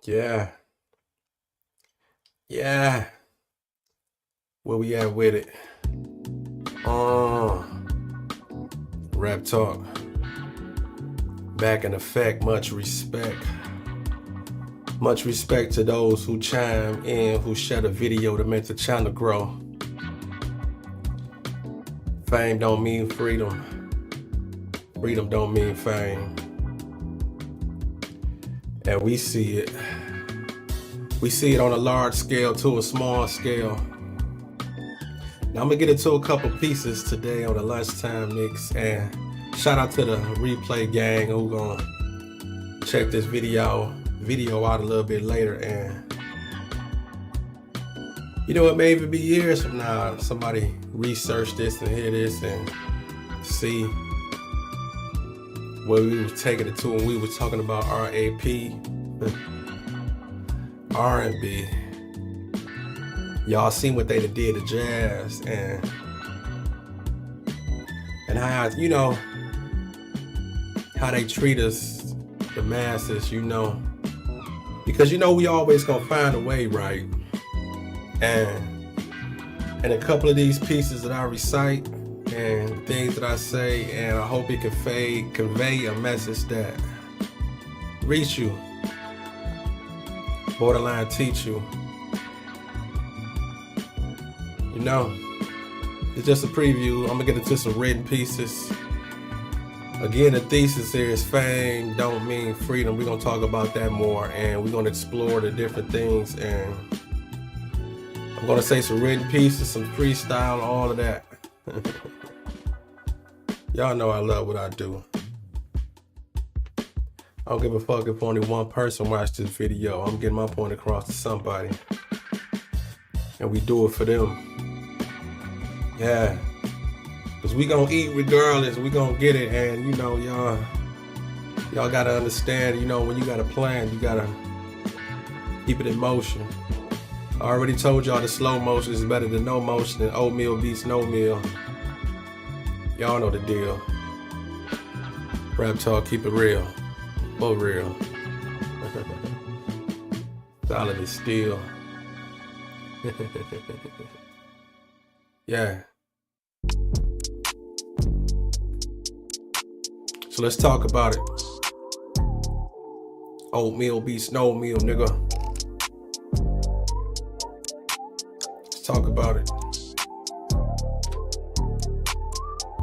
Yeah, yeah. Where we at with it? Uh, Rap Talk. Back in effect. Much respect. Much respect to those who chime in, who share the video to make the channel grow. Fame don't mean freedom. Freedom don't mean fame. And we see it. We see it on a large scale to a small scale. Now I'm gonna get into a couple pieces today on the lunchtime mix, and shout out to the replay gang who gonna check this video out a little bit later. And you know, it may even be years from now somebody research this and hear this and see where we was taking it to when we was talking about RAP, R&B. Y'all seen what they did to jazz and how, you know, how they treat us, the masses, you know, because you know we always gonna find a way, right? And a couple of these pieces that I recite and things that I say, and I hope it can convey a message that reach you, borderline teach you. You know, it's just a preview. I'm gonna get into some written pieces. Again, the thesis here is fame don't mean freedom. We're gonna talk about that more, and we're gonna explore the different things, and I'm gonna say some written pieces, some freestyle, all of that. Y'all know I love what I do. I don't give a fuck if only one person watched this video. I'm getting my point across to somebody, and we do it for them. Yeah, because we gonna eat regardless. We gonna get it. And you know, y'all gotta understand, you know, when you got a plan, you gotta keep it in motion. I already told y'all the slow motion is better than no motion, and oatmeal beats no meal. Y'all know the deal. Rap Talk, keep it real. For real. Solid as steel. Yeah. So let's talk about it. Oatmeal beats no meal, nigga. Let's talk about it.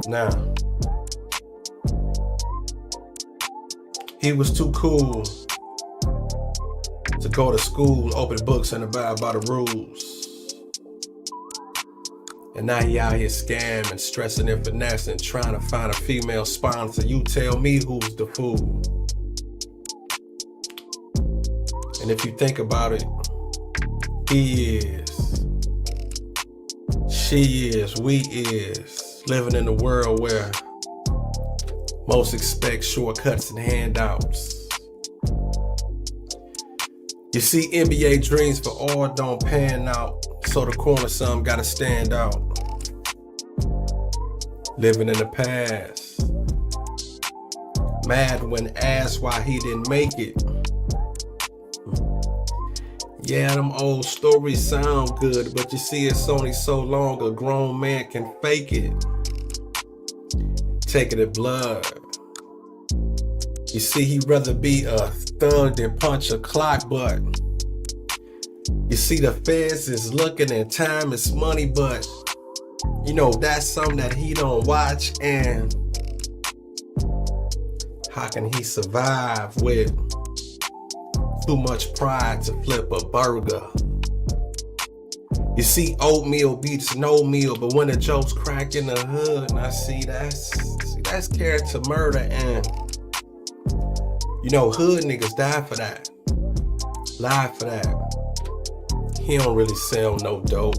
Now, he was too cool to go to school, open books, and abide by the rules. And now he out here scamming, stressing and finessing, trying to find a female sponsor. You tell me who's the fool. And if you think about it, he is, she is, we is living in a world where most expect shortcuts and handouts. You see, NBA dreams for all don't pan out, so the corner some gotta stand out. Living in the past, mad when asked why he didn't make it. Yeah, them old stories sound good, but you see, it's only so long a grown man can fake it. Taking it blood. You see, he'd rather be a thug than punch a clock, but you see, the feds is looking and time is money, but you know, that's something that he don't watch. And how can he survive with too much pride to flip a burger? You see, oatmeal beats no meal, but when the jokes crack in the hood, and I see that's character murder. And you know, hood niggas die for that, lie for that. He don't really sell no dope,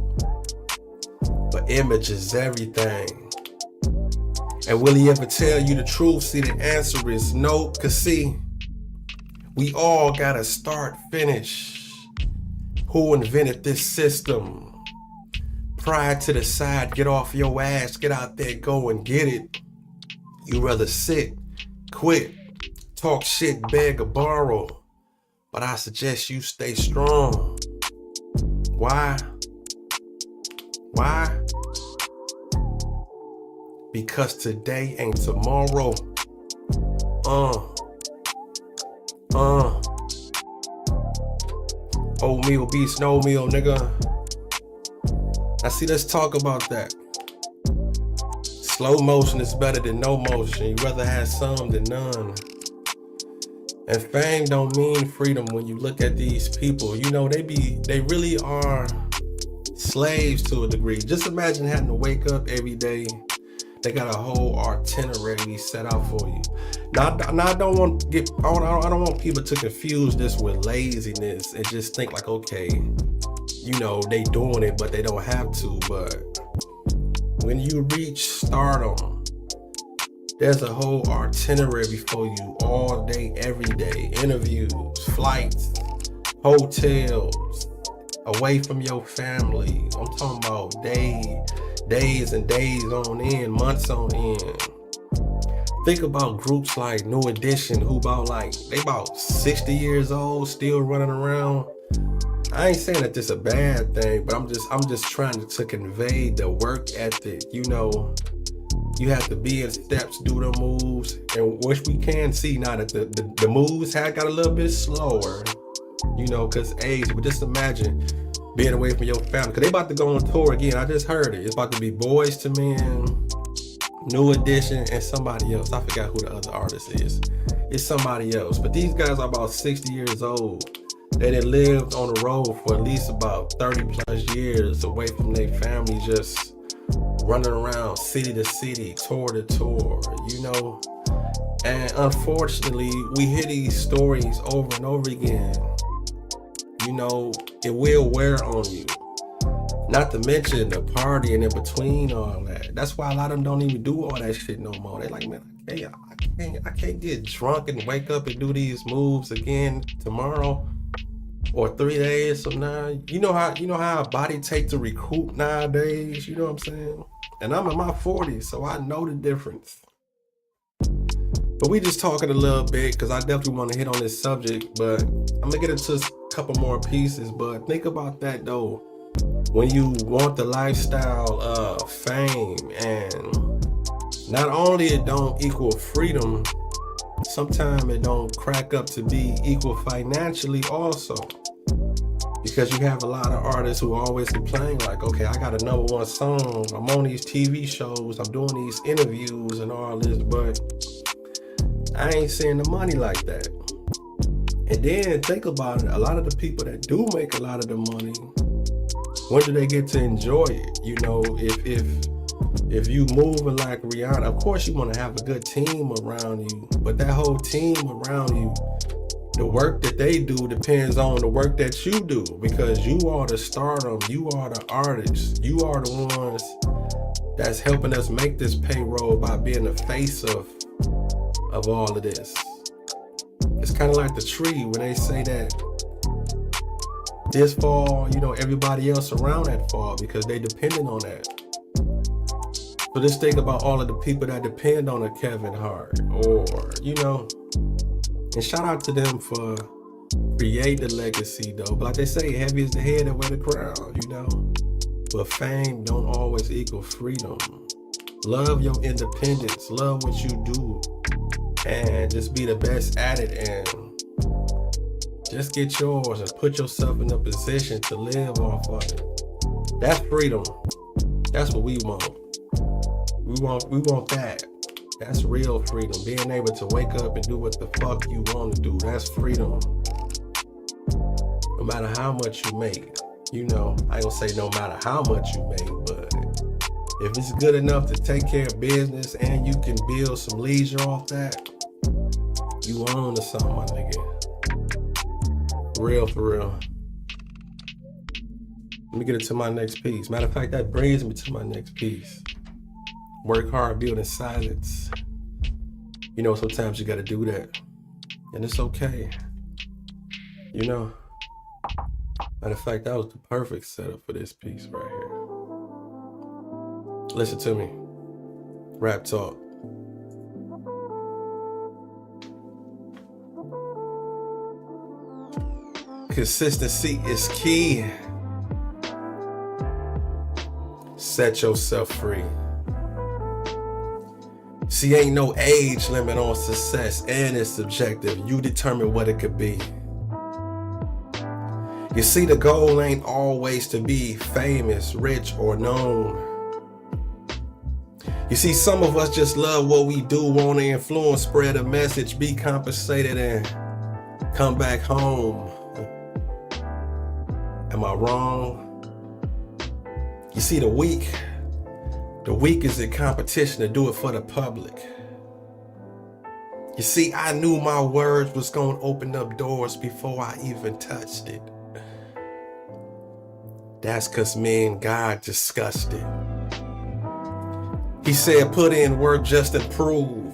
but image is everything. And will he ever tell you the truth? See, the answer is no, cause see, we all gotta start, finish. Who invented this system? Pride to the side, get off your ass, get out there, go and get it. You rather sit, quit, talk shit, beg or borrow, but I suggest you stay strong. Why? Why? Because today ain't tomorrow. Oatmeal beats no meal, nigga. Now see, let's talk about that. Slow motion is better than no motion. You'd rather have some than none. And fame don't mean freedom when you look at these people. You know, they really are slaves to a degree. Just imagine having to wake up every day. They got a whole itinerary set out for you. Now I don't want people to confuse this with laziness and just think like, okay, you know, they doing it, but they don't have to. But when you reach stardom, there's a whole itinerary for you all day, every day. Interviews, flights, hotels, away from your family. I'm talking about days and days on end, months on end. Think about groups like New Edition, who they about 60 years old, still running around. I ain't saying that this is a bad thing, but I'm just trying to convey the work ethic. You know, you have to be in steps, do the moves, and which we can see now that the moves have got a little bit slower, you know, because age. But just imagine being away from your family, because they about to go on tour again. I just heard it. It's about to be Boys to Men, New Edition, and somebody else. I forgot who the other artist is. It's somebody else. But these guys are about 60 years old. They had lived on the road for at least about 30 plus years away from their family, just running around city to city, tour to tour, you know. And unfortunately, we hear these stories over and over again. You know, it will wear on you. Not to mention the party and in between all that. That's why a lot of them don't even do all that shit no more. They like, man, I can't get drunk and wake up and do these moves again tomorrow or 3 days from now. You know how a body takes to recoup nowadays. You know what I'm saying? And I'm in my 40s, so I know the difference. But we just talking a little bit because I definitely want to hit on this subject. But I'm gonna get into a couple more pieces. But think about that though. When you want the lifestyle of fame, and not only it don't equal freedom, sometimes it don't crack up to be equal financially also. Because you have a lot of artists who always complain like, okay, I got a #1 song, I'm on these TV shows, I'm doing these interviews and all this, but I ain't seeing the money like that. And then think about it, a lot of the people that do make a lot of the money, when do they get to enjoy it? You know, if you moving like Rihanna, of course you want to have a good team around you, but that whole team around you, the work that they do depends on the work that you do, because you are the stardom, you are the artists, you are the ones that's helping us make this payroll by being the face of all of this. It's kind of like the tree when they say that this fall, you know, everybody else around that fall, because they depending on that. So just think about all of the people that depend on a Kevin Hart, or, you know, and shout out to them for creating the legacy though. But like they say, heavy is the head that wear the crown, you know. But fame don't always equal freedom. Love your independence, love what you do, and just be the best at it, and just get yours and put yourself in a position to live off of it. That's freedom. That's what we want. We want that. That's real freedom. Being able to wake up and do what the fuck you want to do. That's freedom. No matter how much you make. You know, I ain't gonna say no matter how much you make, but if it's good enough to take care of business and you can build some leisure off that, you own to something, my nigga. Real for real. Let me get into my next piece. Matter of fact, that brings me to my next piece. Work hard, build in silence. You know, sometimes you gotta do that. And it's okay. You know? Matter of fact, that was the perfect setup for this piece right here. Listen to me. Rap talk. consistency is key. Set yourself free. See, ain't no age limit on success, and it's subjective. You determine what it could be. You see, the goal ain't always to be famous, rich, or known. You see, some of us just love what we do, want to influence, spread a message, be compensated, and come back home. Am I wrong? You see, the weak is in competition to do it for the public. You see, I knew my words was going to open up doors before I even touched it. That's because me and God discussed it. He said, put in work just to prove.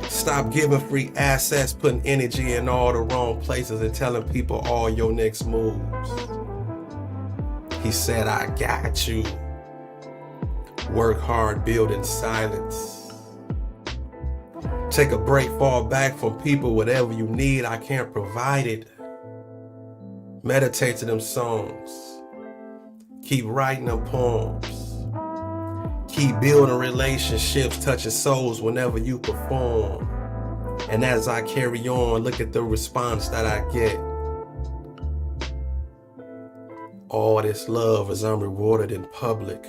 Stop giving free assets, putting energy in all the wrong places and telling people all your next moves. He said, I got you. Work hard, build in silence. Take a break, fall back from people, whatever you need, I can't provide it. Meditate to them songs. Keep writing them poems. Keep building relationships, touching souls whenever you perform. And as I carry on, look at the response that I get. All this love is unrewarded in public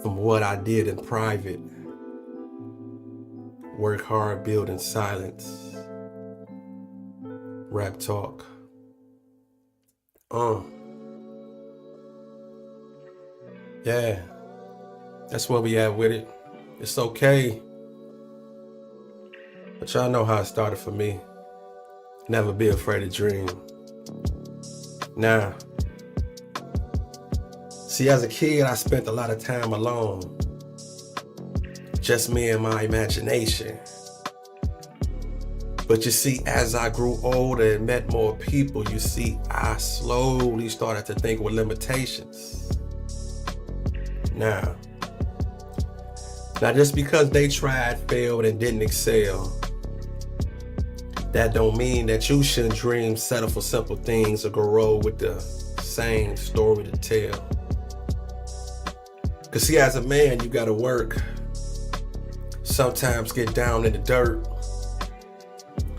from what I did in private. Work hard, build in silence. Rap talk. Yeah, that's where we at with it. It's okay. But y'all know how it started for me. Never be afraid to dream. Now, see, as a kid, I spent a lot of time alone. Just me and my imagination. But you see, as I grew older and met more people, you see, I slowly started to think with limitations. Now, just because they tried, failed, and didn't excel, that don't mean that you shouldn't dream, settle for simple things, or grow with the same story to tell. Cause see, as a man, you gotta work. Sometimes get down in the dirt.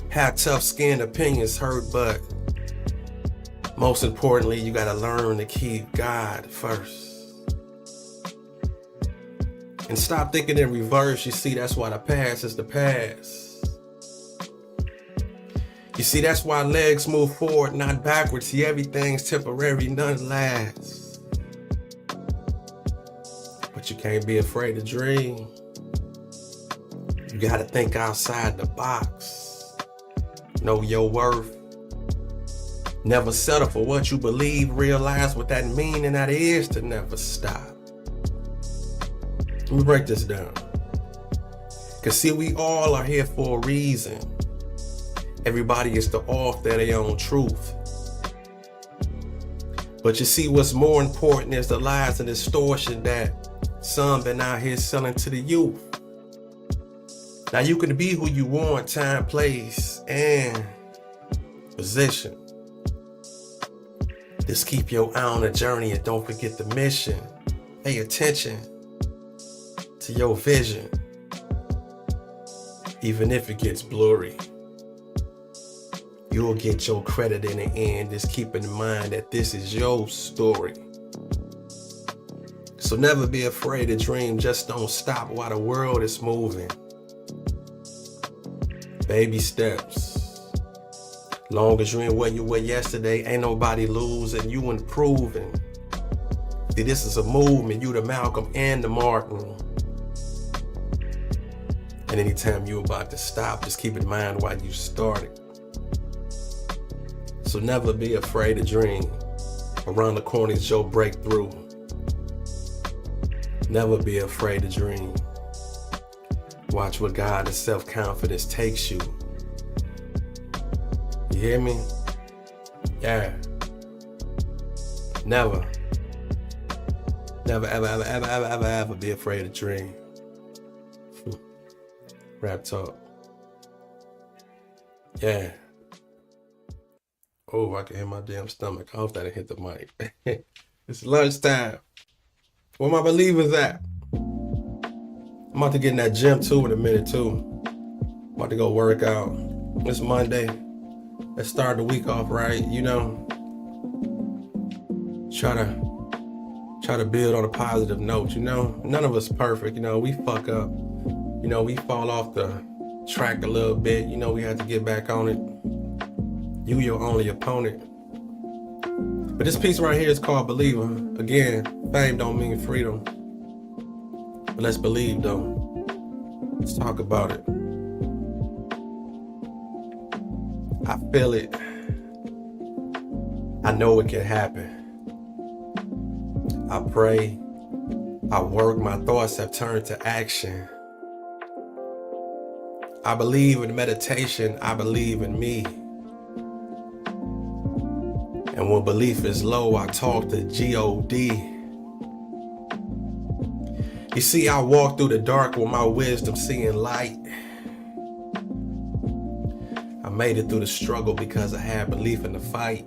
Have tough skin, opinions hurt, but most importantly, you gotta learn to keep God first. And stop thinking in reverse. You see, that's why the past is the past. You see, that's why legs move forward, not backwards. See, everything's temporary, none lasts. But you can't be afraid to dream. You gotta think outside the box. Know your worth. Never settle for what you believe. Realize what that means, and that is to never stop. Let me break this down. Cause see, we all are here for a reason. Everybody is the author of their own truth. But you see, what's more important is the lies and distortion that some been out here selling to the youth. Now you can be who you want, time, place, and position. Just keep your eye on the journey and don't forget the mission. Pay attention to your vision, even if it gets blurry. You'll get your credit in the end. Just keep in mind that this is your story. So never be afraid to dream. Just don't stop while the world is moving. Baby steps. Long as you ain't where you were yesterday, ain't nobody losing, you improving. See, this is a movement. You the Malcolm and the Martin. And anytime you about to stop, just keep in mind why you started. So never be afraid to dream. Around the corner is your breakthrough. Never be afraid to dream. Watch where God and self-confidence takes you. You hear me? Yeah. Never, ever be afraid to dream. Rap talk. Yeah. Oh, I can hit my damn stomach. I hope that didn't hit the mic. It's lunchtime. Where my believers at? I'm about to get in that gym too in a minute too. I'm about to go work out. It's Monday. Let's start the week off right, you know. Try to build on a positive note, you know. None of us perfect, you know. We fuck up. You know, we fall off the track a little bit. You know, we have to get back on it. You your only opponent. But this piece right here is called Believer. Again, fame don't mean freedom. But let's believe though. Let's talk about it. I feel it. I know it can happen. I pray. I work. My thoughts have turned to action. I believe in meditation. I believe in me. And when belief is low, I talk to G-O-D. You see, I walk through the dark with my wisdom seeing light. I made it through the struggle because I had belief in the fight.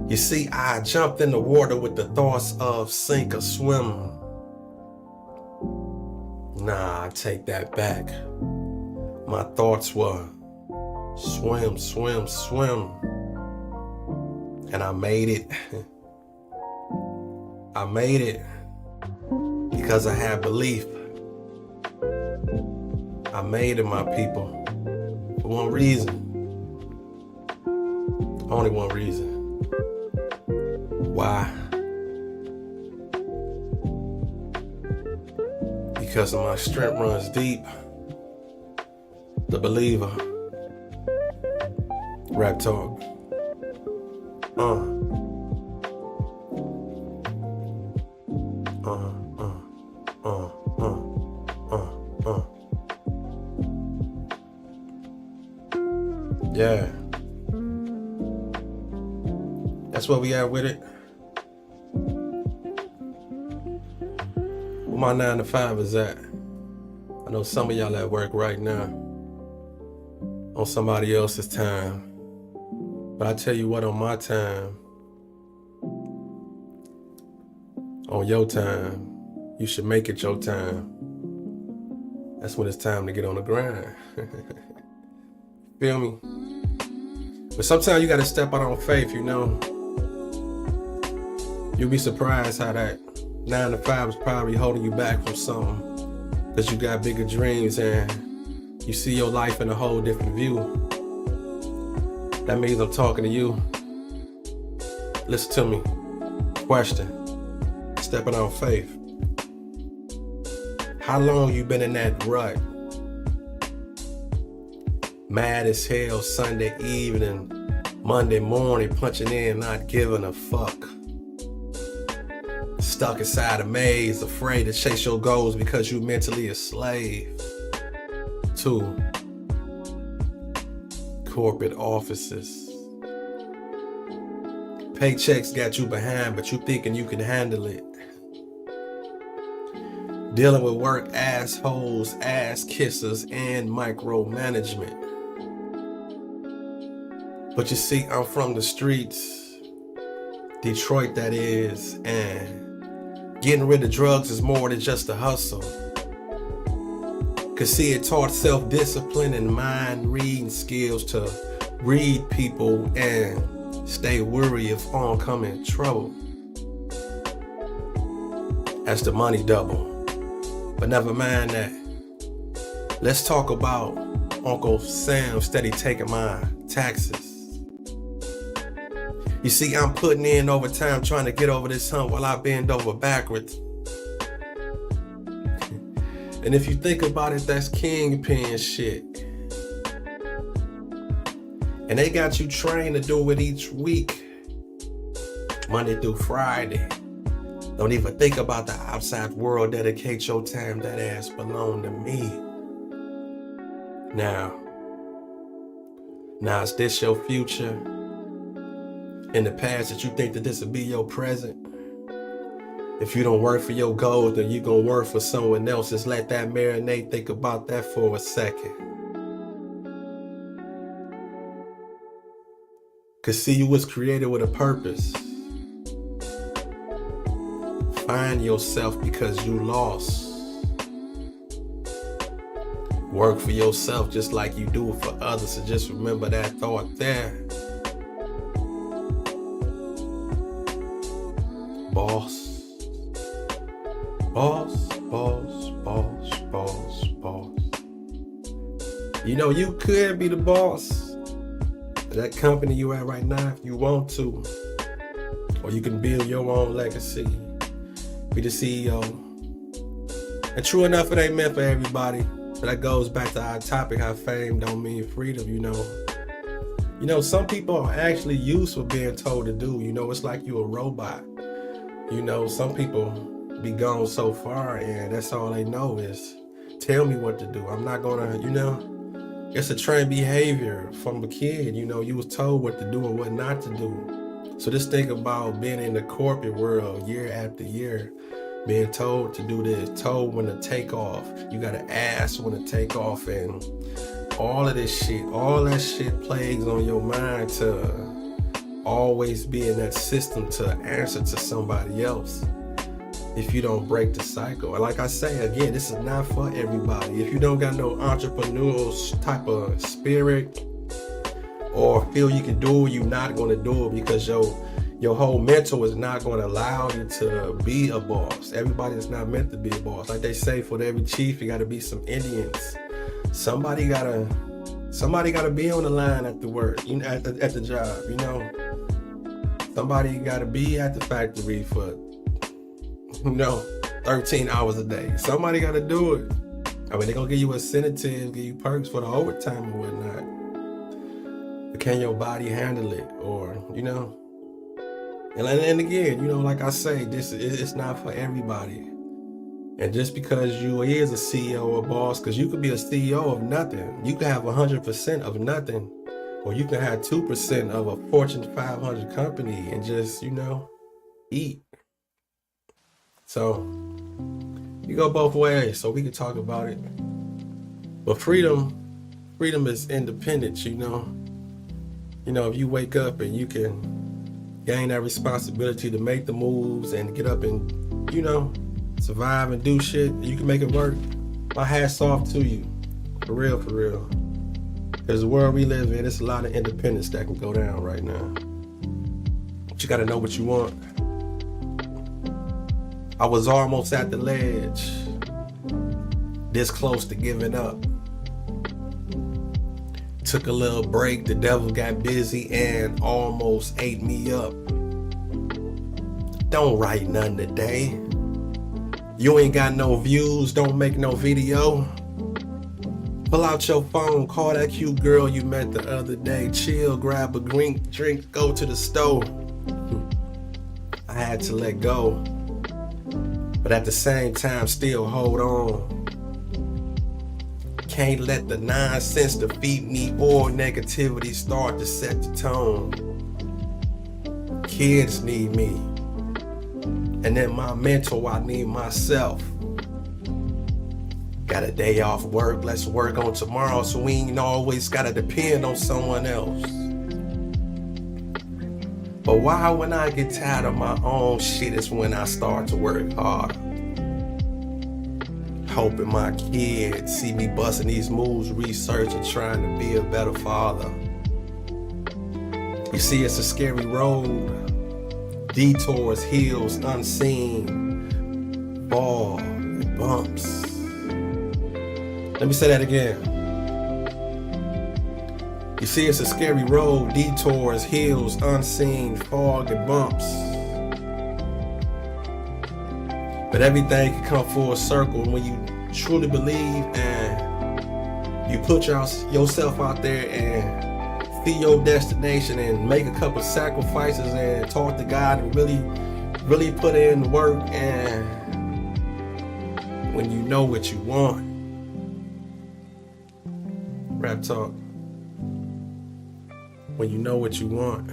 You see, I jumped in the water with the thoughts of sink or swim. Nah, I take that back. My thoughts were swim, swim, swim. And I made it. I made it because I had belief. I made it, my people, for one reason. Only one reason. Why? Because of my strength runs deep. The Believer. Rap Talk. Yeah. That's where we at with it. Where my 9 to 5 is at. I know some of y'all at work right now on somebody else's time. But I tell you what, on my time, on your time, you should make it your time. That's when it's time to get on the grind. Feel me? But sometimes you gotta step out on faith, you know. You'll be surprised how that 9 to 5 is probably holding you back from something. Because you got bigger dreams and you see your life in a whole different view. That means I'm talking to you. Listen to me. Question. Stepping on faith. How long you been in that rut? Mad as hell Sunday evening, Monday morning, punching in, not giving a fuck. Stuck inside a maze, afraid to chase your goals because you mentally a slave to corporate offices. Paychecks got you behind, but you thinking you can handle it. Dealing with work assholes, ass kissers, and micromanagement. But you see, I'm from the streets, Detroit that is, and getting rid of drugs is more than just a hustle. Cause see, it taught self-discipline and mind-reading skills to read people and stay worried of oncoming trouble. As the money double. But never mind that. Let's talk about Uncle Sam steady taking my taxes. You see, I'm putting in overtime trying to get over this hump while I bend over backwards. And if you think about it, that's kingpin shit. And they got you trained to do it each week, Monday through Friday. Don't even think about the outside world. Dedicate your time. That ass belong to me. Now is this your future? In the past that you think that this will be your present? If you don't work for your goals, then you gonna work for someone else. Just let that marinate. Think about that for a second. Cause see, you was created with a purpose. Find yourself because you lost. Work for yourself just like you do for others. So just remember that thought there. Boss. Boss, boss, boss, boss, boss. You know, you could be the boss of that company you at right now if you want to. Or you can build your own legacy. Be the CEO. And true enough, it ain't meant for everybody. But that goes back to our topic, how fame don't mean freedom, you know. You know, some people are actually used for being told to do. You know, it's like you a robot. You know, some people be gone so far and that's all they know is tell me what to do. I'm not gonna, you know, it's a trained behavior from a kid. You know, you was told what to do and what not to do. So just think about being in the corporate world year after year, being told to do this, told when to take off. You gotta ask when to take off, and all of this shit, all that shit plagues on your mind to always be in that system to answer to somebody else if you don't break the cycle. And like I say again, this is not for everybody. If you don't got no entrepreneurial type of spirit or feel you can do it, you're not going to do it because your whole mental is not going to allow you to be a boss. Everybody is not meant to be a boss. Like they say, for every chief, you got to be some Indians. Somebody gotta be on the line at the work, you know, at the job, you know. Somebody gotta be at the factory for, you know, 13 hours a day. Somebody gotta do it. I mean, they're gonna give you incentives, give you perks for the overtime or whatnot. But can your body handle it? Or, you know? And again, you know, like I say, it's not for everybody. And just because you is a CEO or boss, because you could be a CEO of nothing. You could have 100% of nothing. Or you can have 2% of a Fortune 500 company and just, you know, eat. So, you go both ways, so we can talk about it. But freedom is independence, you know. You know, if you wake up and you can gain that responsibility to make the moves and get up and, you know, survive and do shit, you can make it work. My hat's off to you. For real, for real. Because the world we live in, it's a lot of independence that can go down right now. But you gotta know what you want. I was almost at the ledge, this close to giving up. Took a little break, the devil got busy and almost ate me up. Don't write nothing today. You ain't got no views, don't make no video. Pull out your phone, call that cute girl you met the other day. Chill, grab a drink, go to the store. I had to let go, but at the same time still hold on. Can't let the nonsense defeat me or negativity start to set the tone. Kids need me, and in my mental I need myself. Got a day off work, let's work on tomorrow so we ain't always gotta depend on someone else. But why when I get tired of my own shit is when I start to work hard. Hoping my kids see me busting these moves, researching, trying to be a better father. You see, it's a scary road. Detours, hills, unseen, fall, and bumps. Let me say that again. You see, it's a scary road, detours, hills, unseen, fog, and bumps. But everything can come full circle when you truly believe and you put yourself out there and see your destination and make a couple sacrifices and talk to God and really put in the work. And when you know what you want, Rap Talk, when you know what you want,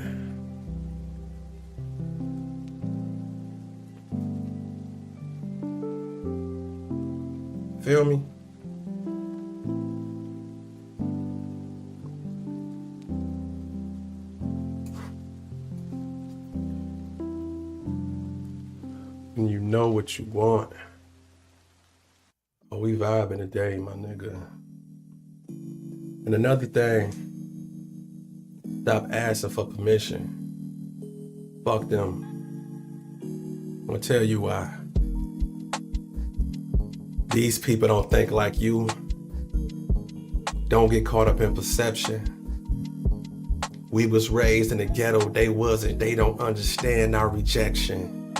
feel me? and you know what you want. Oh, we vibing today, my nigga. And another thing, stop asking for permission. Fuck them. I'm gonna tell you why. These people don't think like you. Don't get caught up in perception. We was raised in the ghetto, they wasn't. They don't understand our rejection.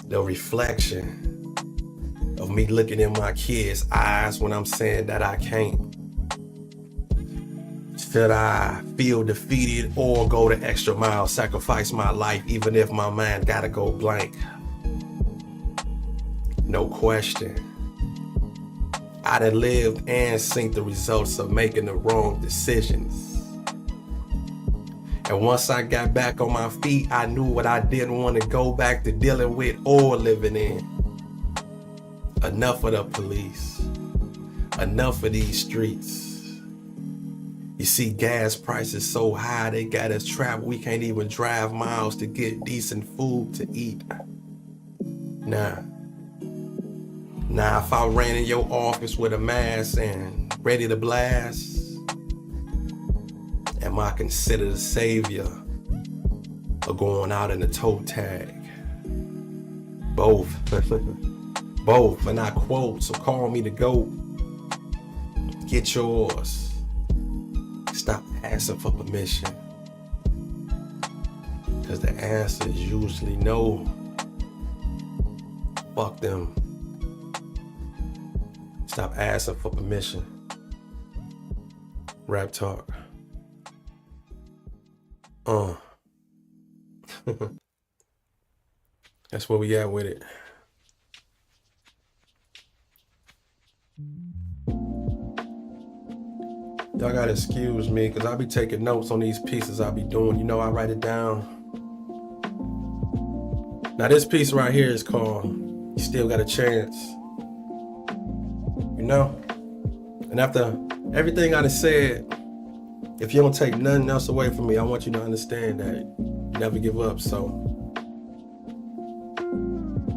The reflection of me looking in my kids' eyes when I'm saying that I can't. Should I feel defeated or go the extra mile, sacrifice my life even if my mind gotta go blank? No question. I done lived and seen the results of making the wrong decisions. And once I got back on my feet, I knew what I didn't want to go back to dealing with or living in. Enough of the police. Enough of these streets. You see, gas prices so high, they got us trapped. We can't even drive miles to get decent food to eat. Nah, if I ran in your office with a mask and ready to blast, am I considered a savior or going out in a toe tag? Both. Both, and I quote, so call me the GOAT. Get yours. Stop asking for permission. Because the answer is usually no. Fuck them. Stop asking for permission. Rap talk. That's where we at with it. Y'all gotta excuse me, cause I be taking notes on these pieces I be doing. You know, I write it down. Now this piece right here is called You Still Got a Chance. You know? And after everything I done said, if you don't take nothing else away from me, I want you to understand that you never give up. So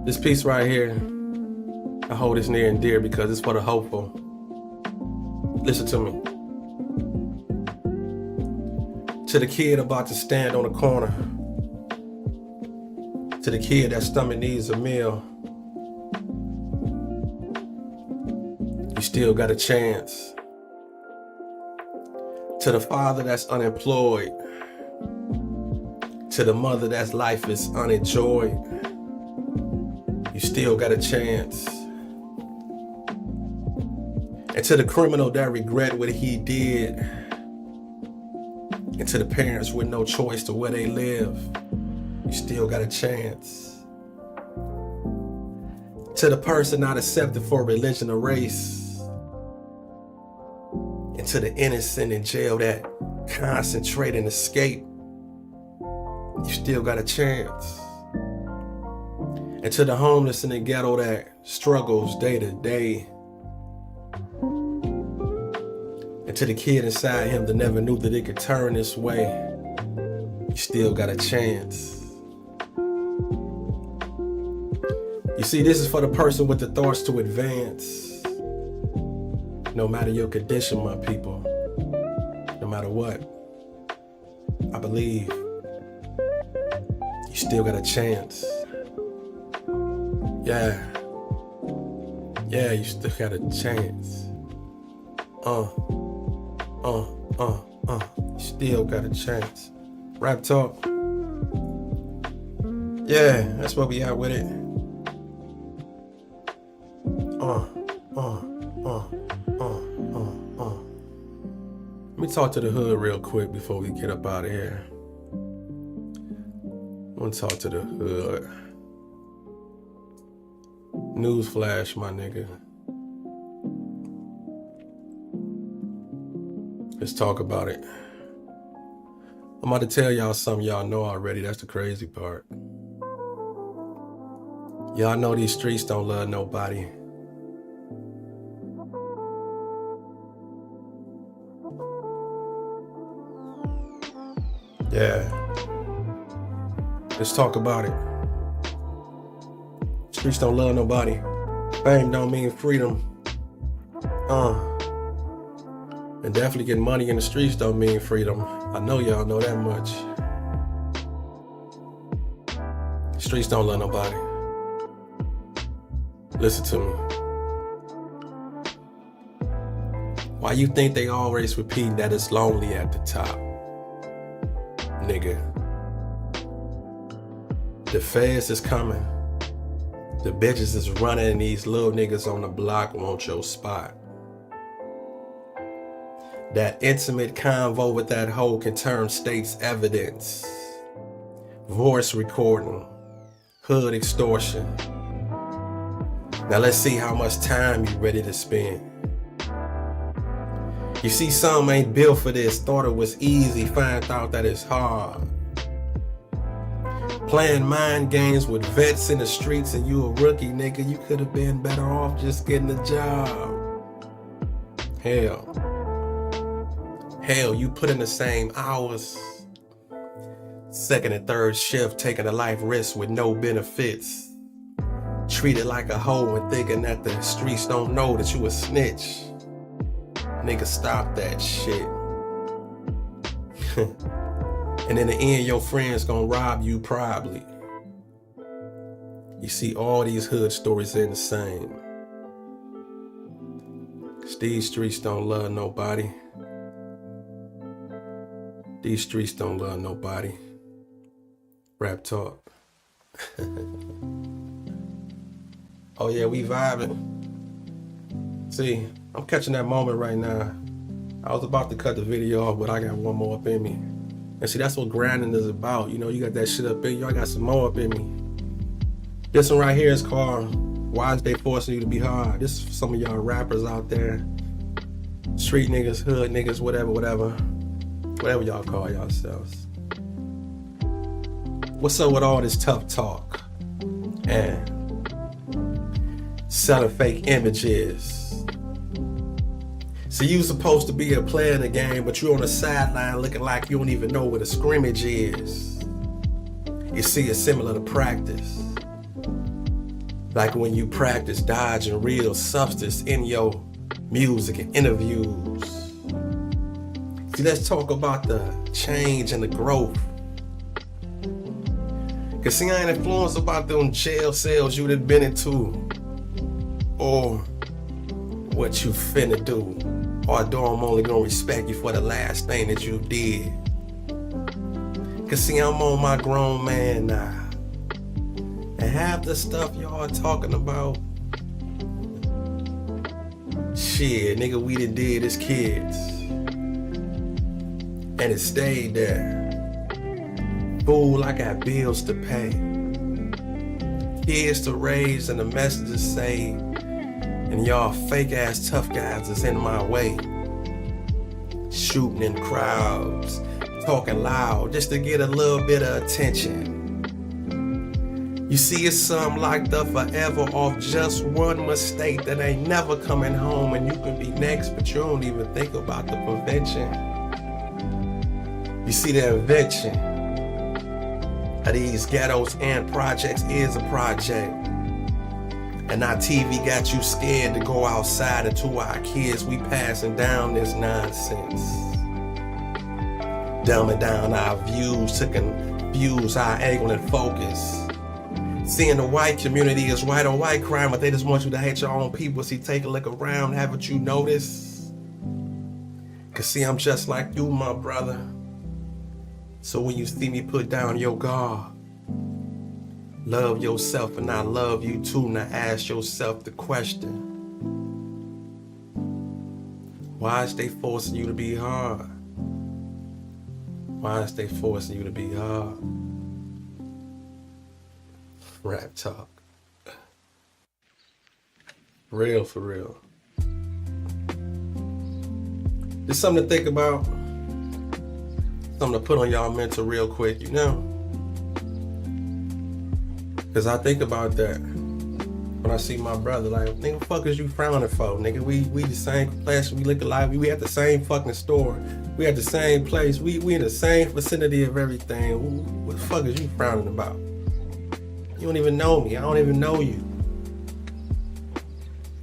this piece right here, I hold this near and dear because it's for the hopeful. Listen to me. To the kid about to stand on the corner. To the kid that stomach needs a meal. You still got a chance. To the father that's unemployed. To the mother that's life is unenjoyed. You still got a chance. And to the criminal that regret what he did. And to the parents with no choice to where they live, you still got a chance. To the person not accepted for religion or race. And to the innocent in jail that concentrate and escape, you still got a chance. And to the homeless in the ghetto that struggles day to day. And to the kid inside him that never knew that it could turn this way, you still got a chance. You see, this is for the person with the thoughts to advance. No matter your condition, my people, no matter what, I believe you still got a chance. Yeah, you still got a chance. Still got a chance. Rap talk. Yeah, that's where we at with it. Let me talk to the hood real quick before we get up out of here. I want to talk to the hood. Newsflash, my nigga. Let's talk about it. I'm about to tell y'all something y'all know already. That's the crazy part. Y'all know these streets don't love nobody. Yeah. Let's talk about it. Streets don't love nobody. Fame don't mean freedom. And definitely getting money in the streets don't mean freedom. I know y'all know that much. Streets don't love nobody. Listen to me. Why you think they always repeat that it's lonely at the top? Nigga. The feds is coming. The bitches is running and these little niggas on the block want your spot. That intimate convo with that hoe can turn state's evidence. Voice recording. Hood extortion. Now let's see how much time you ready to spend. You see, some ain't built for this. Thought it was easy, find out that it's hard. Playing mind games with vets in the streets and you a rookie, nigga. You could have been better off just getting a job. Hell, you put in the same hours. Second and third shift, taking a life risk with no benefits. Treated like a hoe and thinking that the streets don't know that you a snitch. Nigga, stop that shit. And in the end, your friends gonna rob you probably. You see, all these hood stories ain't the same. 'Cause these streets don't love nobody. These streets don't love nobody. Rap talk. Oh yeah, we vibing. See, I'm catching that moment right now. I was about to cut the video off, but I got one more up in me. And see, that's what grinding is about. You know, you got that shit up in you. I got some more up in me. This one right here is called Why Is They Forcing You to Be Hard? This is for some of y'all rappers out there. Street niggas, hood niggas, whatever. Whatever y'all call yourselves. What's up with all this tough talk? And selling fake images. So you supposed to be a player in the game, but you on the sideline looking like you don't even know what a scrimmage is. You see, it's similar to practice. Like when you practice dodging real substance in your music and interviews. See, let's talk about the change and the growth. Cause see, I ain't influenced about them jail cells you done been into. Or what you finna do. Or do I'm only gonna respect you for the last thing that you did. Cause see, I'm on my grown man now. And half the stuff y'all talking about, shit, nigga, we done did as kids. And it stayed there. Fool, I got bills to pay. Kids to raise and the messages say, and y'all fake ass tough guys is in my way. Shooting in crowds, talking loud just to get a little bit of attention. You see, it's something like the forever off just one mistake that ain't never coming home, and you can be next, but you don't even think about the prevention. You see, the invention of these ghettos and projects is a project. And our TV got you scared to go outside, and to our kids, we passing down this nonsense. Dumbing down our views to confuse our angle and focus. Seeing the white community is white on white crime, but they just want you to hate your own people. See, take a look around, haven't you noticed? Cause see, I'm just like you, my brother. So when you see me put down your guard, love yourself and I love you too. Now ask yourself the question. Why is they forcing you to be hard? Why is they forcing you to be hard? Rap talk. Real for real. Just something to think about. Something to put on y'all mental real quick, you know? Cause I think about that when I see my brother, like, nigga, what the fuck is you frowning for? Nigga, we the same place, we look alike, we at the same fucking store, we at the same place, we in the same vicinity of everything. What the fuck is you frowning about? You don't even know me, I don't even know you.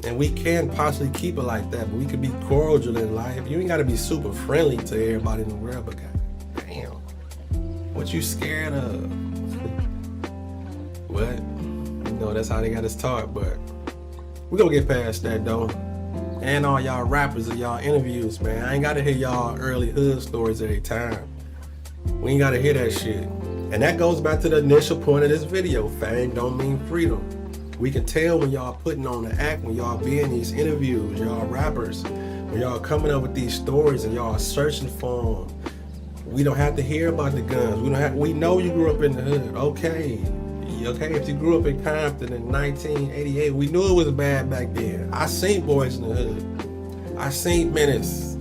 And we can possibly keep it like that, but we could be cordial in life. You ain't gotta be super friendly to everybody in the world, but god damn, what you scared of? What? You know, that's how they got us taught, but we gonna get past that though. And all y'all rappers and y'all interviews, man. I ain't gotta hear y'all early hood stories every time. We ain't gotta hear that shit. And that goes back to the initial point of this video. Fame don't mean freedom. We can tell when y'all putting on the act, when y'all be in these interviews, y'all rappers, when y'all coming up with these stories and y'all searching for them. We don't have to hear about the guns. We know you grew up in the hood. Okay, if you grew up in Compton in 1988, we knew it was bad back then. I seen boys in the hood. I seen menace.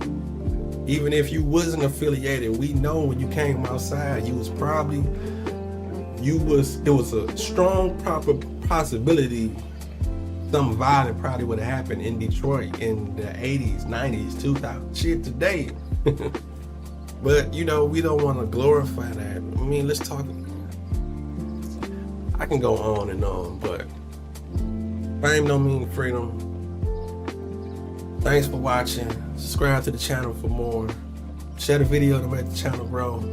Even if you wasn't affiliated, we know when you came outside, it was a strong possibility something violent probably would have happened in Detroit in the 80s, 90s, 2000, shit today. But you know, we don't want to glorify that. I mean, let's talk. I can go on and on, but fame don't mean freedom. Thanks for watching. Subscribe to the channel for more. Share the video to make the channel grow.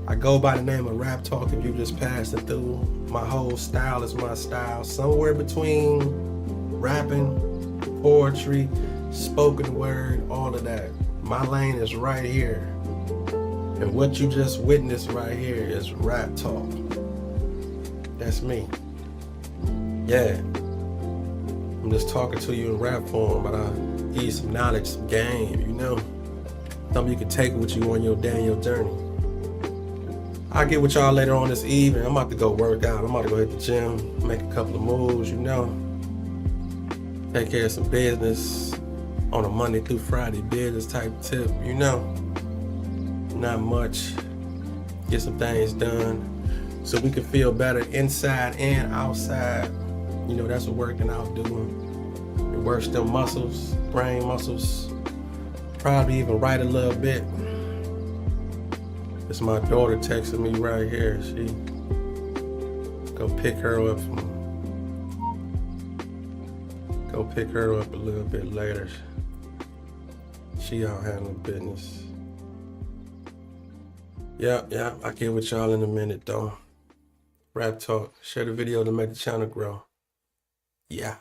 I go by the name of Rap Talk if you just passed it through. My whole style is my style. Somewhere between rapping, poetry, spoken word, all of that. My lane is right here. And what you just witnessed right here is Rap Talk. That's me. Yeah. I'm just talking to you in rap form, but I give you some knowledge, some game, you know. Something you can take with you on your day and your journey. I'll get with y'all later on this evening. I'm about to go work out. I'm about to go hit the gym, make a couple of moves, you know. Take care of some business on a Monday through Friday business type tip, you know. Not much. Get some things done so we can feel better inside and outside. You know, that's what working out doing. It works them muscles, brain muscles. Probably even write a little bit. It's my daughter texting me right here. She go pick her up a little bit later. She out handling business. Yeah, I'll get with y'all in a minute though. Rap Talk. Share the video to make the channel grow. Yeah.